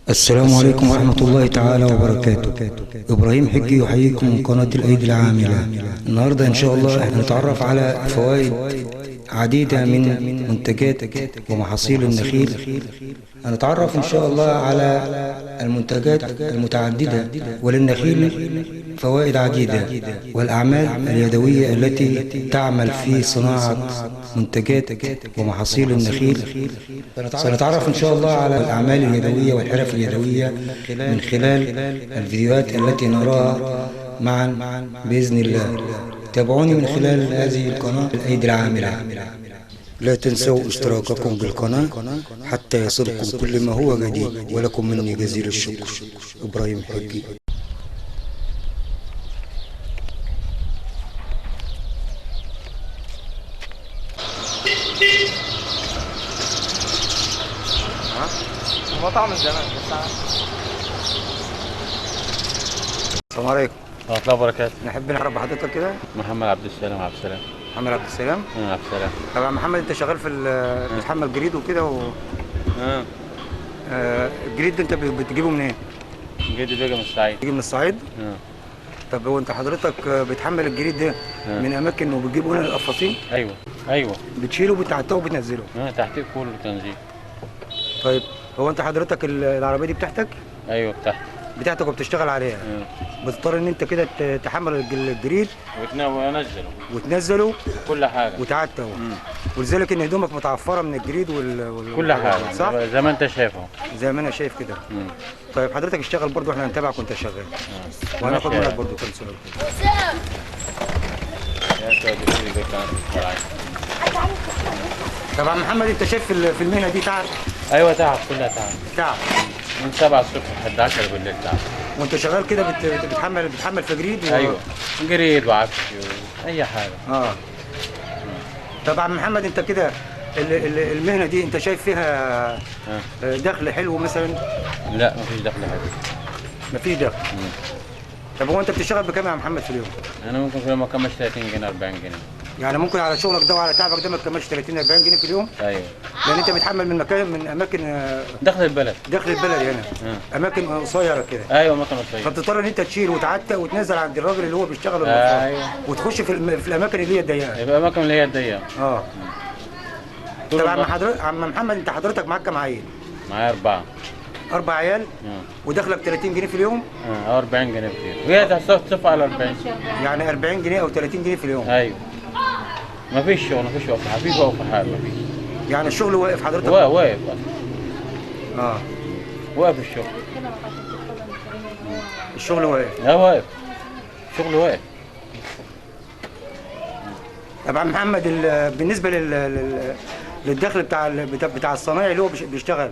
السلام عليكم ورحمة الله تعالى وبركاته. إبراهيم حجي يحييكم من قناة الأيدي العاملة. النهاردة إن شاء الله هنتعرف على فوائد عديدة من منتجات ومحاصيل النخيل. هنتعرف إن شاء الله على المنتجات المتعددة، وللنخيل فوائد عديدة، والأعمال اليدوية التي تعمل في صناعة منتجات ومحاصيل النخيل. سنتعرف إن شاء الله على الأعمال اليدوية والحرف اليدوية من خلال الفيديوهات التي نراها معا بإذن الله. تابعوني من خلال هذه القناة الأيدي العاملة. لا تنسوا اشتراككم بالقناة حتى يصلكم كل ما هو جديد، ولكم مني جزيل الشكر. إبراهيم حجي. مطعم من زمان بس. السلام عليكم ورحمة الله وبركاته. نحب نعرف بحضرتك كده. محمد عبد السلام. عبد السلام. محمد عبد السلام. عبد السلام. طبعا محمد، انت شغال في بتحمل جريد وكده الجريد ده انت بتجيبه منين؟ جدي بيجي من الصعيد. بتجيبه من الصعيد؟ طب هو انت حضرتك بتحمل الجريد ده من اماكن وبتجيبه هنا القفاصين؟ ايوه. بتشيله وبتعتقه وبتنزله؟ تحتيه كله تنزيل. طيب هو انت حضرتك العربيه دي بتاعتك؟ ايوه بتاعتك وبتشتغل عليها. بتضطر ان انت كده تحمل الجريد وتنزله كل حاجه وتعتقه، ولذلك ان هدومك متعفره من الجريد كل حاجه، صح؟ زي ما انت شايفه. زي ما انا شايف كده. طيب حضرتك اشتغل برضو، احنا هنتابعك وانت شغال، وهناخد منك برضو كام سؤال كده. طبعا محمد، انت شايف في المهنه دي تعب؟ ايوه تعب، كلها تعب. من 7 الصبح لحد 10 بالليل تعب. وانت شغال كده بتحمل في جريد ايوه، جريد وعفش اي حاجه. طبعا محمد، انت كده المهنه دي انت شايف فيها دخل حلو مثلا؟ لا، مفيش دخل حلو. مفيش دخل. طب هو انت بتشتغل بكام يا محمد في اليوم؟ انا ممكن في اليوم ما اكملش 30 جنيه 40 جنيه. يعني ممكن على شغلك ده وعلى تعبك ده ما تكملش 30 40 جنيه في اليوم؟ ايوه. لان انت بتحمل من اماكن داخل البلد هنا. اماكن قصيره كده. ايوه، اماكن قصيره. فبتضطر ان انت تشيل وتعتق وتنزل عند الراجل اللي هو بيشتغل ايوه، وتخش في الاماكن اللي هي الضيقه. يبقى الاماكن اللي هي الضيقه. طبعا عم محمد، انت حضرتك معاك كام عيل؟ معايا 4. 4 عيال؟ ودخلك 30 جنيه في اليوم؟ 40 جنيه كتير، وهي تصف على 40. يعني 40 جنيه او 30 جنيه في اليوم. ايوه. مفيش شغل، مفيش وقف، مفيش وقف حال، مفيش. يعني الشغل واقف حضرتك؟ واقف اصلا. واقف الشغل. الشغل واقف؟ واقف. الشغل واقف. طبعا محمد، بالنسبه للدخل بتاع الصنايعي اللي هو بيشتغل،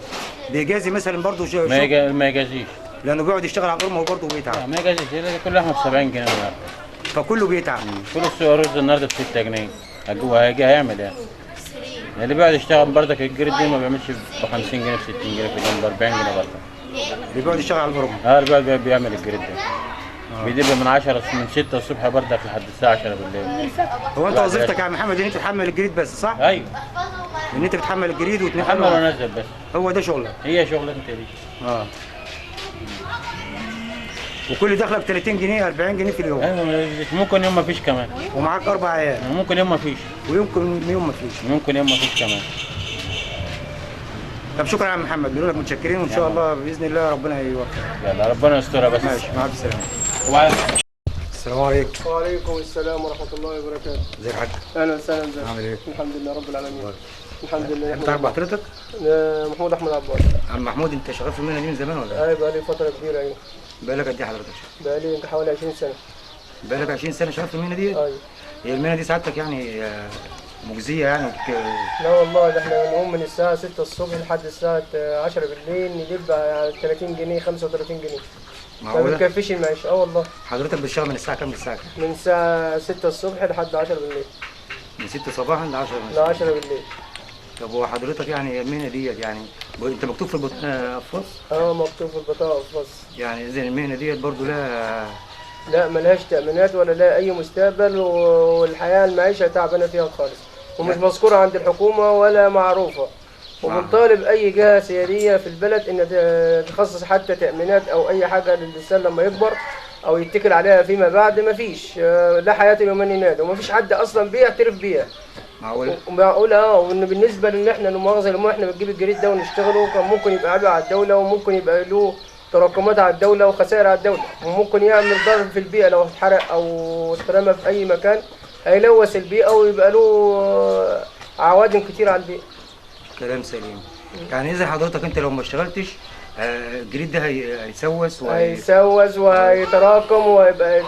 بيجازي مثلا برضه ما يجازيش، لانه بيقعد يشتغل على القرمه وبرضه بيتعب. ما يجازيش، كل لحمه ب 70 جنيه النهارده. فكله بيتعب. كل السوق الرز النهارده ب 6 جنيه. هيجي هيعمل يعني اللي بيقعد يشتغل بردك الجريد دي ما بيعملش ب 50 جنيه ب 60 جنيه في اليوم، ب 40 جنيه برضه. اللي بيقعد يشتغل على القرمه. اللي بيعمل الجريد ده بيدب من 6 الصبح بردك لحد الساعه 10 بالليل. هو انت وظيفتك يا محمد ان انت تحمل الجريد بس، صح؟ ايوه. ان انت بتحمل الجريد بحمل وانزل بس. هو ده شغلك؟ هي شغلتك انت دي. وكل دخلك 30 جنيه 40 جنيه في اليوم؟ ايوه، ممكن يوم ما فيش كمان. ومعاك 4 عيال؟ ممكن يوم ما فيش. ويمكن يوم ما فيش. ممكن يوم ما فيش كمان. طب شكرا يا محمد، بنقول لك متشكرين، وان شاء الله باذن الله ربنا يوفقك. يلا ربنا يسترها بس. ماشي، مع السلامه. السلام عليكم. وعليكم السلام ورحمة الله وبركاته. ازيك يا حاج؟ أهلا وسهلا بك. عامل ايه؟ الحمد لله رب العالمين. الحمد لله. انت عارف حضرتك؟ محمود أحمد عباس. عم محمود، انت شغال في المهنه دي من زمان ولا ايه؟ أيوة، بقالي فترة كبيرة. أيوة. بقالك قد ايه حضرتك؟ بقالي حوالي 20 سنة. بقالك 20 سنه شغال في المهنه دي؟ أيوة. هي المهنه دي سعادتك يعني مجزيه يعني لا والله، ده احنا بنقوم من الساعة 6 الصبح لحد الساعة 10 بالليل، نجيب يعني 30 جنيه 35 جنيه. ما بتكفيش المعيشة. والله. حضرتك بتشتغل من الساعه كام للساعه كام؟ من الساعة 6 الصبح لحد 10 بالليل. من 6 صباحا ل 10 ل 10 بالليل. طب هو حضرتك يعني المهنه ديت يعني انت مكتوب في البطاقه افاص؟ مكتوب في البطاقة افاص. يعني زي المهنه ديت برضه لا، ملهاش تأمينات ولا لا أي مستقبل، والحياة المعيشة تعبانة فيها خالص، ومش مذكورة عند الحكومة ولا معروفة. وبنطالب اي جهه سياديه في البلد ان تخصص حتى تامينات او اي حاجه للانسان لما يكبر او يتكل عليها فيما بعد. مفيش لا حياه لمن ينادي، ومفيش حد اصلا بيعترف بيها. معقول وان بالنسبه لان احنا المؤاخذه لما احنا بنجيب الجريد ده ونشتغله كان ممكن يبقى عبء على الدوله، وممكن يبقى له تراكمات على الدوله وخسائر على الدوله، وممكن يعمل ضرر في البيئه لو اتحرق او اترمى في اي مكان هيلوث البيئه ويبقى له عوادم كتير على البيئه. كلام سليم. يعني اذا حضرتك انت لو ما اشتغلتش الجريد ده هيسوس هيسوس وهيتراكم ويبقى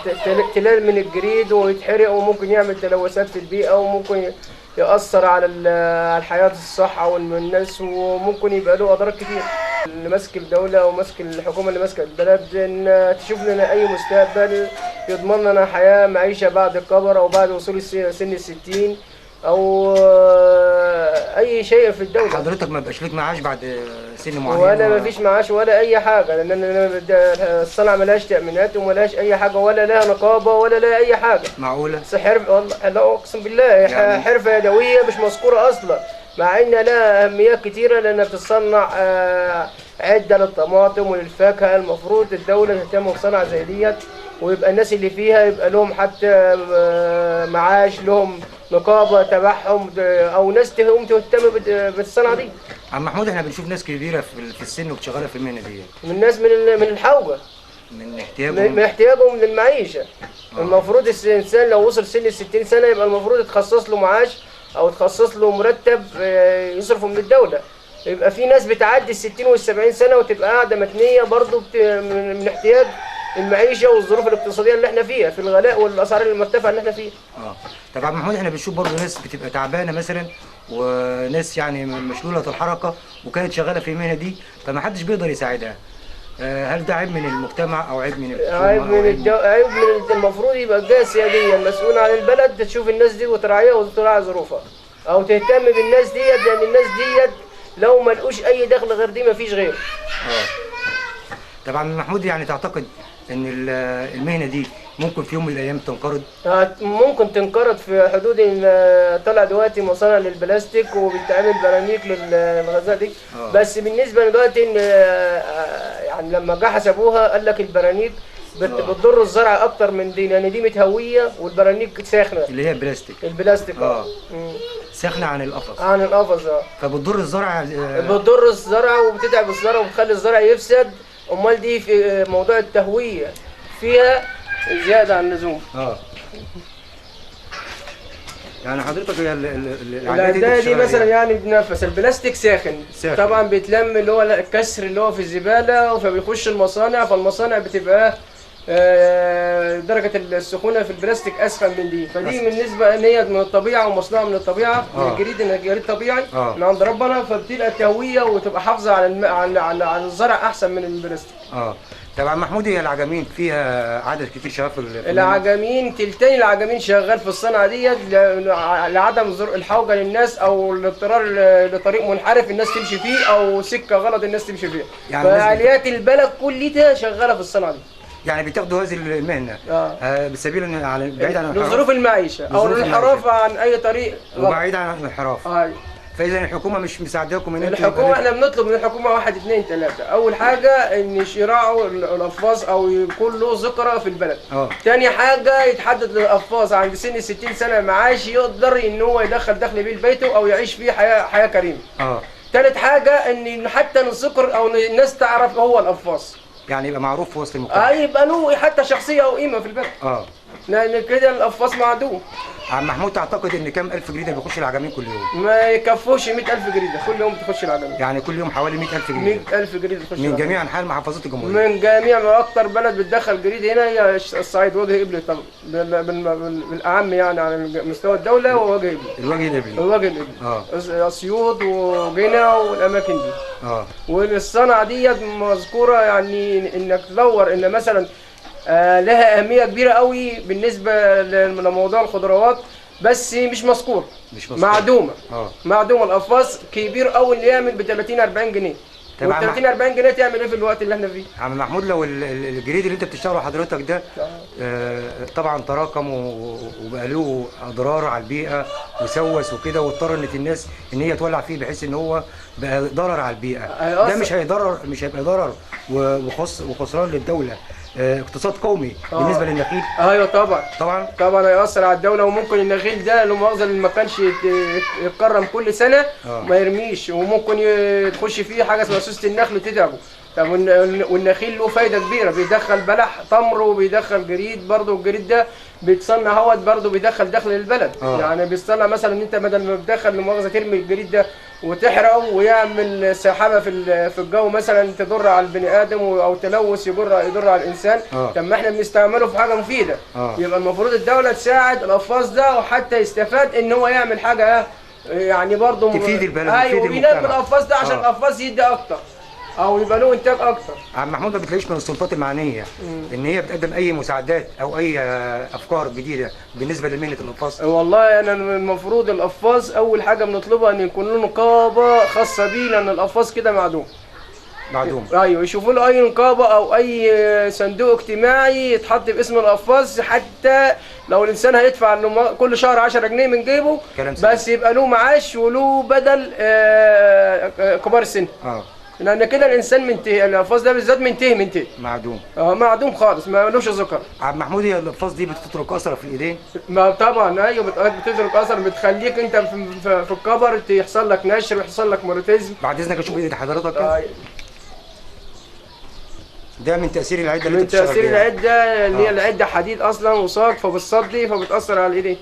تلال من الجريد ويتحرق، وممكن يعمل تلوثات في البيئة، وممكن يأثر على الحياة الصحة والناس، وممكن يبقى له أضرار كتير. اللي ماسك الدولة وماسك الحكومة اللي ماسكة البلد إن تشوف لنا أي مستقبل يضمن لنا حياة معيشة بعد الكبر أو بعد وصول سن ال60 او اي شيء في الدوله. حضرتك ما بقاش ليك معاش بعد سن معين؟ ولا ما فيش معاش ولا اي حاجه، لان الصنعه ملهاش تامينات وملهاش اي حاجه ولا لها نقابه ولا لها اي حاجه. معقوله؟ حرف والله، لا اقسم بالله يعني حرفه يدويه مش مذكوره اصلا، مع ان لها اهميات كتيره لانها بتصنع عده للطماطم وللفاكهه. المفروض الدوله تهتم بصنعه زي ديت، ويبقى الناس اللي فيها يبقى لهم حتى معاش، لهم نقابه تبعهم او ناس تهتم بالصنعه دي. عم محمود احنا بنشوف ناس كبيره في السن وبتشغلها في المهنه دي، من ناس من الحوجه، من احتياجهم للمعيشه. المفروض الانسان لو وصل سن ال60 سنه يبقى المفروض يتخصص له معاش او يتخصص له مرتب يصرفه من الدوله. يبقى في ناس بتعدي ال60 وال70 سنه وتبقى قاعده متنيه برضه من احتياج المعيشه والظروف الاقتصاديه اللي احنا فيها في الغلاء والاسعار المرتفعه اللي احنا فيها. طب عم محمود احنا بنشوف برضه ناس بتبقى تعبانه مثلا، وناس يعني مشلوله الحركه وكانت شغاله في المهنه دي فما حدش بيقدر يساعدها. هل ده عيب من المجتمع او عيب من الحكومه؟ عيب من المفروض يبقى الجهه السياديه المسؤوله عن البلد تشوف الناس دي وتراعيها وتراعي ظروفها، او تهتم بالناس ديت، لان الناس ديت لو ما لقوش اي دخل غير دي مفيش غيره. طبعا محمود يعني تعتقد ان المهنه دي ممكن في يوم من الايام تنقرض؟ ممكن تنقرض في حدود طلع دلوقتي مصانع للبلاستيك وبتعمل براميك للغازات دي. بس بالنسبه دلوقتي يعني لما جه حسبوها قال لك البرانيك بتضر الزرع اكتر من دي، لان دي متهويه والبرانيك ساخنه اللي هي البلاستيك. ساخنه عن القفص. عن القفص فبتضر الزرع. بتضر الزرع وبتتعب الزرع وبتخلي الزرع يفسد. امال دي في موضوع التهويه فيها زياده عن اللزوم. يعني حضرتك هي العدايه دي مثلا يعني بنفس البلاستيك ساخن طبعا بيتلم اللي هو الكسر اللي هو في الزباله فبيخش المصانع، فالمصانع بتبقى درجه السخونه في البلاستيك اسخن من دي، فدي بالنسبه ان هي من الطبيعه ومصنوعه من الطبيعه من الجريد، ان الجريد طبيعي من عند ربنا، فبتبقى التهويه وتبقى حافظه على الزرع احسن من البلاستيك. طبعا محمود هي العجمين فيها عدد كتير شغال في العجمين، تلتين العجمين شغال في الصنعه ديت لعدم الحوجه للناس او الاضطرار لطريق منحرف الناس تمشي فيه او سكه غلط الناس تمشي فيها، يعني فعاليات البلد كلها شغاله في الصنعه دي. يعني بتاخدوا هذه المهنه بسبيل بعيد عن الانحراف، لظروف المعيشه او الانحراف عن اي طريق وبعيد عن الانحراف. فاذا الحكومه مش مساعداكم ان الحكومه احنا بنطلب من الحكومه 1 2 3. اول حاجه ان يراعوا القفاص او يكون له ذكرى في البلد. ثاني حاجه يتحدد للقفاص عند سن 60 سنه معاش يقدر ان هو يدخل دخل بيه لبيته او يعيش فيه حياه كريمه. ثالث حاجه ان حتى نذكر او الناس تعرف هو القفاص، يعني يبقى معروف في وسط المجتمع. يبقى له حتى شخصيه او قيمه في البلد. لان كده القفاص معدوم. عم محمود تعتقد ان كام الف جريده بيخش العجمين كل يوم؟ ما يكفوش 100,000 جريده كل يوم بتخش العجمين. يعني كل يوم حوالي 100,000 جريده. 100,000 جريده تخش من جميع انحاء محافظات الجمهوريه. من جميع اكتر بلد بتدخل جريد هنا هي الصعيد، وجه قبلي طبعا بالاعم يعني على مستوى الدوله، ووجه قبلي. الوجه القبلي. اسيوط وجنة والاماكن دي. والصنعه ديت مذكوره، يعني انك تدور ان مثلا لها اهميه كبيره قوي بالنسبه لموضوع الخضروات، بس مش مذكور. معدومه. معدومه. القفاص كبير قوي اللي يعمل ب 30 40 جنيه. طب وال 30 40 جنيه تعمل ايه في الوقت اللي احنا فيه؟ عم محمود، لو الجريد اللي انت بتشتغله حضرتك ده طبعا تراكم وبقى له اضرار على البيئه وسوس وكده، واضطرت الناس ان هي تولع فيه بحيث ان هو بقى ضرر على البيئه، ده مش هيبقى ضرر وخسران للدوله، اقتصاد قومي بالنسبه للنخيل؟ ايوه طبعا طبعا هيأثر على الدوله، وممكن النخيل ده له مؤاخذه اللي ما كانش يتكرم كل سنه ما يرميش، وممكن تخش فيه حاجه اسمها سوسه النخل تتعبه. طب والنخيل له فايده كبيره، بيدخل بلح تمر وبيدخل جريد برضه، والجريد ده بيتصنع هوت برضه بيدخل دخل للبلد. يعني بيصنع مثلا ان انت بدل ما بتدخل لمؤاخذه ترمي الجريد ده وتحرقه ويعمل سحابه في الجو مثلا تضر على البني ادم، او تلوث يضر على الانسان. طب ما احنا بنستعمله في حاجه مفيده. يبقى المفروض الدوله تساعد القفاص ده وحتى يستفاد ان هو يعمل حاجه يعني برضه تفيد البلد، ايوه، وينمي القفاص ده عشان القفاص يدي اكتر او يبقى له انتاج اكتر. عم محمود، ما بتلاقيش من السلطات المعنيه ان هي بتقدم اي مساعدات او اي افكار جديده بالنسبه لمهنه القفاص؟ والله انا المفروض القفاص اول حاجه بنطلبها ان يكون له نقابه خاصه بيه، لان القفاص كده معدوم. ايوه، يشوفوا له اي نقابه او اي صندوق اجتماعي يتحط باسم القفاص، حتى لو الانسان هيدفع له كل شهر 10 جنيه من جيبه بس يبقى له معاش وله بدل كبار السن. لان كده الانسان منتهي، القفاص ده بالذات منتهي معدوم. معدوم خالص، ما لوش ذكر. عبد محمود، هي القفاص دي بتترك اثر في الايدين؟ ما طبعا ايوه، بتترك اثر، بتخليك انت في الكبر يحصل لك نشر ويحصل لك موريتيزم. بعد اذنك اشوف ايد حضرتك كده. ده من تاثير العده اللي من تاثير العده اللي هي العده حديد اصلا وصاج، فبتصدي فبتاثر على الايدين.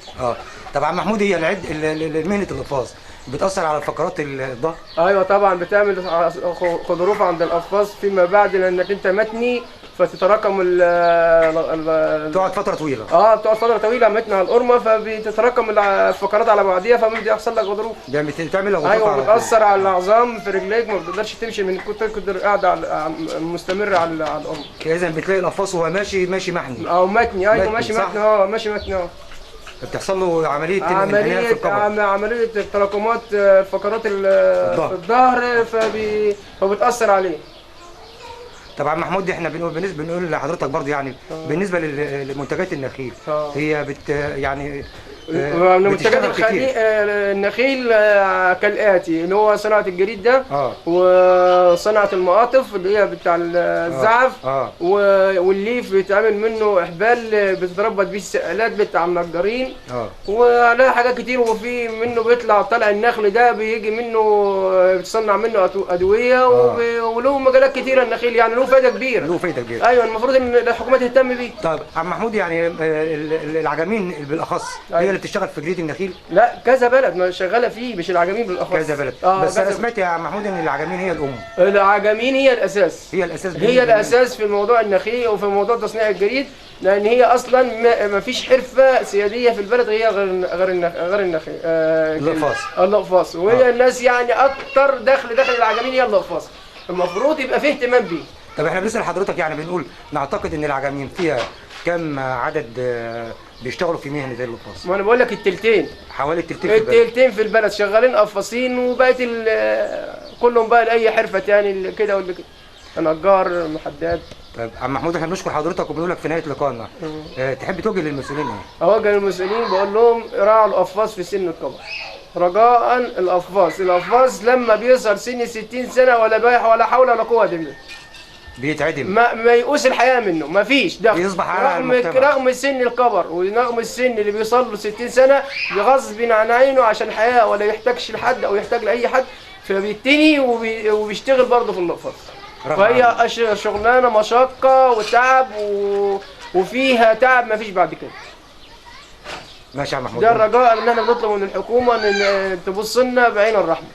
طب عم محمود، هي مهنه القفاص بتأثر على فقرات الظهر؟ ايوه طبعا، بتعمل غضروف عند القفاص فيما بعد، لانك انت متني فتتراكم تقعد فتره طويله. بتقعد فتره طويله متني على القرمه، فبتتراكم الفقرات على بعضيها، فبيبدا يحصل لك غضروف. ده بتعمل غضروف. ايوه، بتاثر على العظام في رجليك، ما بتقدرش تمشي من كتر قاعده مستمره على القرمه. اذا بتلاقي القفاص وهو ماشي محني او متني. ايوه ماشي متني. ماشي متني. بتحصل له عمليه انحناء في القبر، عمليه تراكمات فقرات الظهر، فبتاثر عليه. طبعا محمود، احنا بنقول لحضرتك برضه يعني بالنسبه لمنتجات النخيل، هي يعني منتجات النخيل كالاتي، اللي هو صناعه الجريد ده، وصناعه المقاطف اللي هي بتاع الزعف، والليف بيتعمل منه احبال بتتربط بيه السقالات بتاع النجارين، وعليها حاجات كتير. وفي منه طالع النخل ده بيجي منه بتصنع منه ادويه، وله مجالات كتيره النخيل، يعني له فايده كبيره. ايوه، المفروض ان الحكومه تهتم بيه. طيب عم محمود، يعني العجمين بالاخص هي اللي بتشتغل في جريد النخيل؟ لا، كذا بلد ما شغاله فيه، مش العجمين بالاخص. كذا بلد. بس انا سمعت يا عم محمود ان العجمين هي الام. العجمين هي الاساس. هي الاساس في موضوع النخيل وفي موضوع تصنيع الجريد، لان هي اصلا ما فيش حرفه سياديه في البلد هي غير النخيل. القفاص. وهي الناس يعني اكتر دخل العجمين هي القفاص، المفروض يبقى فيه اهتمام بيه. طب احنا بنسال حضرتك، يعني بنقول نعتقد ان العجمين فيها كم عدد بيشتغلوا في مهنه زي القفاص؟ ما انا بقول لك التلتين، حوالي التلتين في البلد شغالين قفاصين، وبقيت كلهم بقى لاي حرفه تاني كده ولا كده، نجار، محداد. طيب عم محمود، احنا بنشكر حضرتك وبنقول لك في نهايه لقائنا تحب توجه للمسؤولين ايه؟ اوجه للمسؤولين بقول لهم راعوا القفاص في سن الكبر، رجاء. القفاص لما بيوصل سن 60 سنه ولا بايح ولا حول ولا قوه الا بالله بيتعدم، ما يقوس الحياه منه، ما فيش ده، بيصبح رغم سن الكبر ورغم السن اللي بيوصل له 60 سنه بغصب عن عينه عشان حياه، ولا يحتاجش لحد او يحتاج لاي حد، فبيتني وبيشتغل برضه في القفاص. فهي شغلانه مشقه وتعب وفيها تعب ما فيش بعد كده. ماشي يا محمود، ده الرجاء اللي احنا بنطلبه من الحكومه ان تبص لنا بعين الرحمه.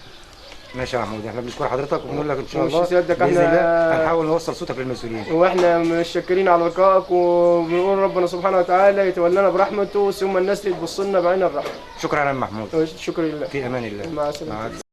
ماشي يا محمود، احنا بنشكر حضرتك وبنقول لك ان شاء الله باذن الله هنحاول نوصل صوتك للمسؤولين، واحنا متشكرين على لقائك، وبنقول ربنا سبحانه وتعالى يتولانا برحمته، ثم الناس اللي تبص لنا بعين الرحمه. شكرا يا محمود. شكرا لله. في امان الله. مع السلامه.